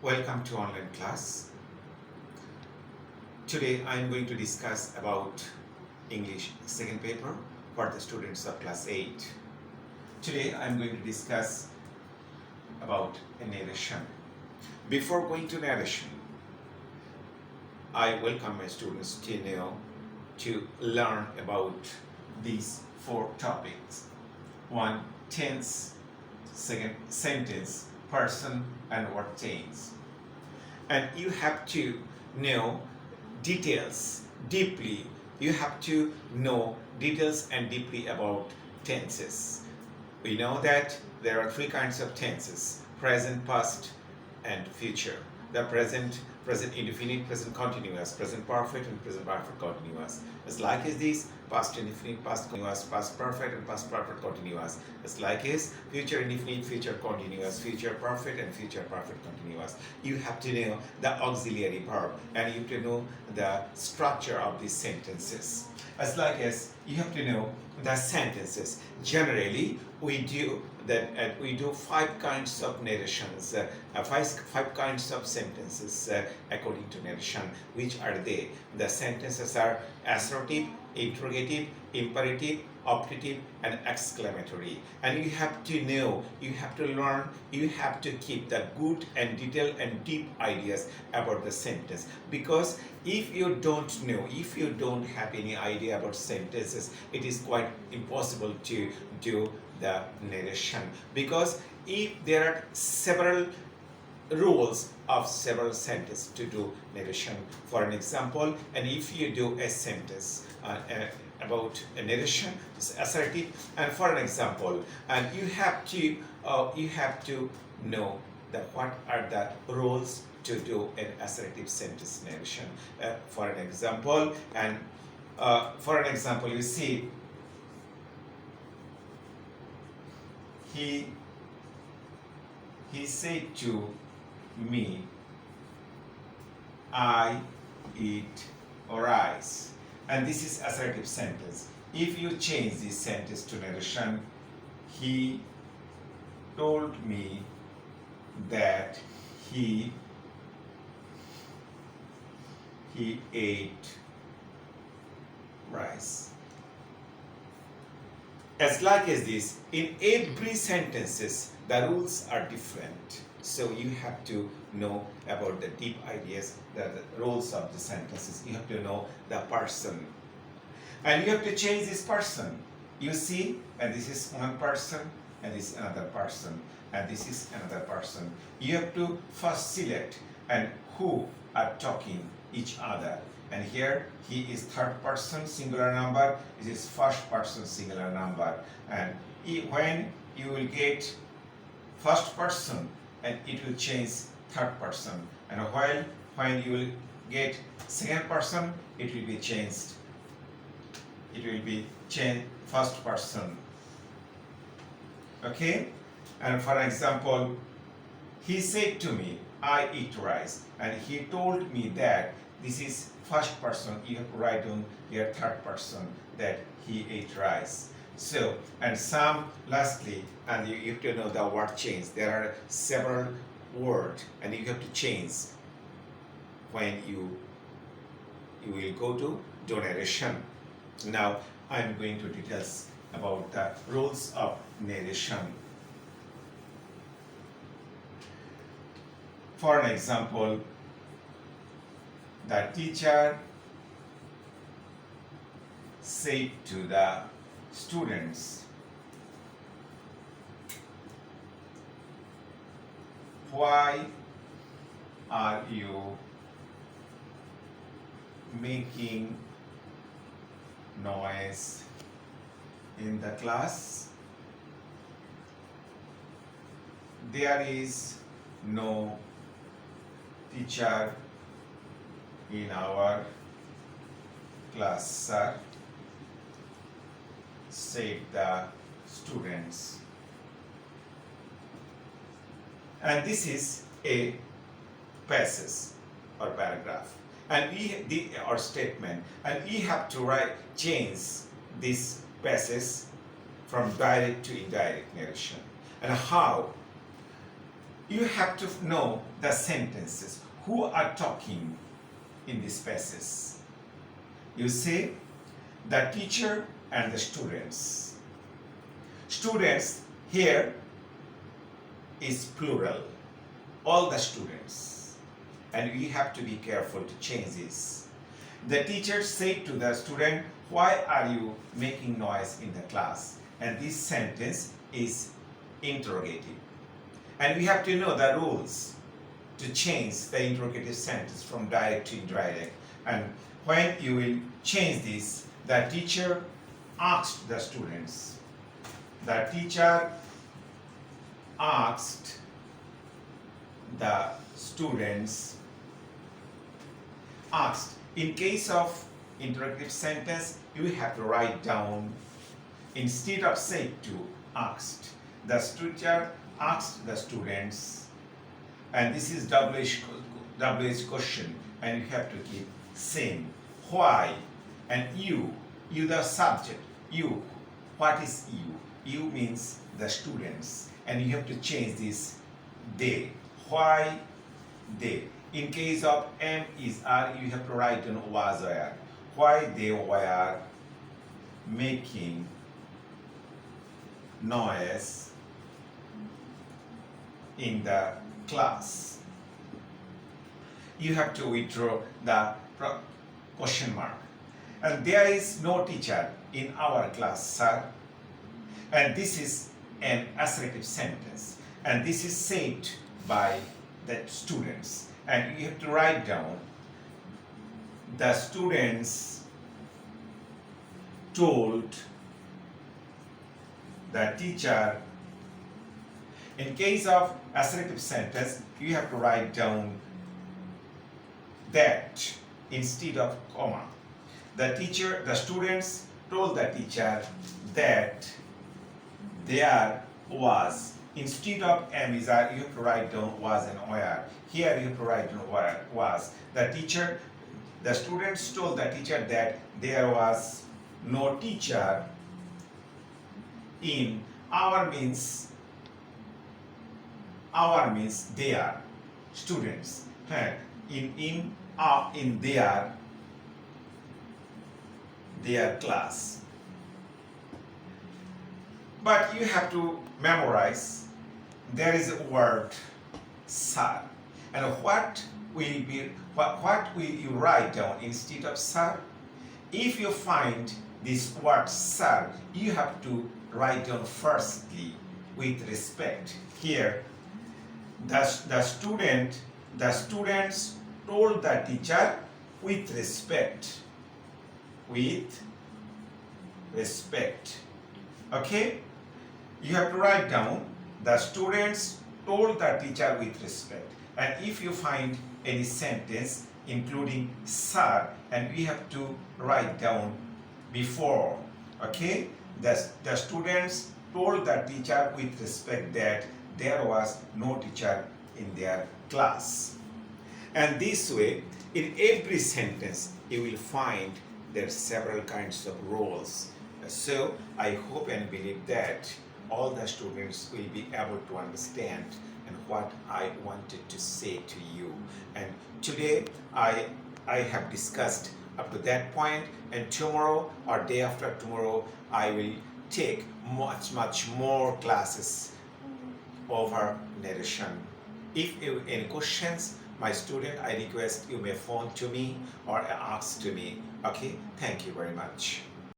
Welcome to online class. Today I am going to discuss about English second paper for the students of class 8. Today I am going to discuss about a narration. Before going to narration, I welcome my students to learn about these four topics. One, tense, second, sentence, person, and word tense. And you have to know details deeply. You have to know details and deeply about tenses. We know that there are three kinds of tenses: present, past, and future. The present indefinite, present continuous, present perfect, and present perfect continuous. As like as this, past indefinite, past continuous, past perfect, and past perfect continuous. As like as future indefinite, future continuous, future perfect, and future perfect continuous. You have to know the auxiliary verb, and you have to know the structure of these sentences. As like as you have to know the sentences. Generally, we do that. We do five kinds of narrations, five kinds of sentences according to narration. Which are they? The sentences are assertive, interrogative, imperative, optative, and exclamatory. And you have to know, you have to learn, you have to keep the good and detailed and deep ideas about the sentence. Because if you don't know, if you don't have any idea about sentences, it is quite impossible to do the narration. Because if there are several rules of several sentences to do narration. For an example, and if you do a sentence about a narration, it's assertive, and for an example, and you have to know that what are the rules to do an assertive sentence narration. For an example, you see, he said to me, I eat rice. And this is assertive sentence. If you change this sentence to narration, he told me that he ate rice. As like as this, in every sentences, the rules are different. So you have to know about the deep ideas, the roles of the sentences. You have to know the person. And you have to change this person. You see, and this is one person, and this is another person, and this is another person. You have to first select and who are talking each other. And here he is third person singular number, this is first person singular number. And when you will get first person, and it will change third person. And when you will get second person, it will be changed. It will be changed first person. Okay? And for example, he said to me, I eat rice. And he told me that this is first person. You have to write down your third person that he ate rice. So, and lastly, and you have to know the word change. There are several words, and you have to change when you will go to narration. Now, I am going to details about the rules of narration. For an example, the teacher said to the students, why are you making noise in the class? There is no teacher in our class, sir, said the students. And this is a passage or paragraph, and or statement, and we have to change this passage from direct to indirect narration. And how? You have to know the sentences. Who are talking in these passages? You say the teacher and the students. Students here is plural, all the students, and we have to be careful to change this. The teacher said to the student, why are you making noise in the class? And this sentence is interrogative, and we have to know the rules to change the interrogative sentence from direct to indirect. And when you will change this, the teacher asked the students. The teacher asked the students. Asked. In case of interrogative sentence, you have to write down instead of said to, asked. The teacher asked the students, and this is WH question, and you have to keep same. Why? And you the subject. You, what is you? You means the students, and you have to change this they. Why they? In case of am is are, you have to write down was were. Why they were making noise in the class. You have to withdraw the question mark. And there is no teacher in our class, sir. And this is an assertive sentence. And this is said by the students. And you have to write down the students told the teacher. In case of assertive sentence, you have to write down that instead of comma. The students told the teacher that there was, instead of am is are, you have to write down was and were. Here you have to write down was. The students told the teacher that there was no teacher in our means they are students. In their class. But you have to memorize. There is a word sir, and what will you write down instead of sir? If you find this word sir, you have to write down firstly with respect. Here, the students told the teacher with respect. With respect. Okay? You have to write down the students told the teacher with respect. And if you find any sentence including sir, and we have to write down before. Okay? The students told the teacher with respect that there was no teacher in their class. And this way, in every sentence, you will find there are several kinds of roles. So I hope and believe that all the students will be able to understand and what I wanted to say to you. And today I have discussed up to that point, and tomorrow or day after tomorrow I will take much more classes over narration. If you have any questions, my student, I request you may phone to me or ask to me. Okay, thank you very much.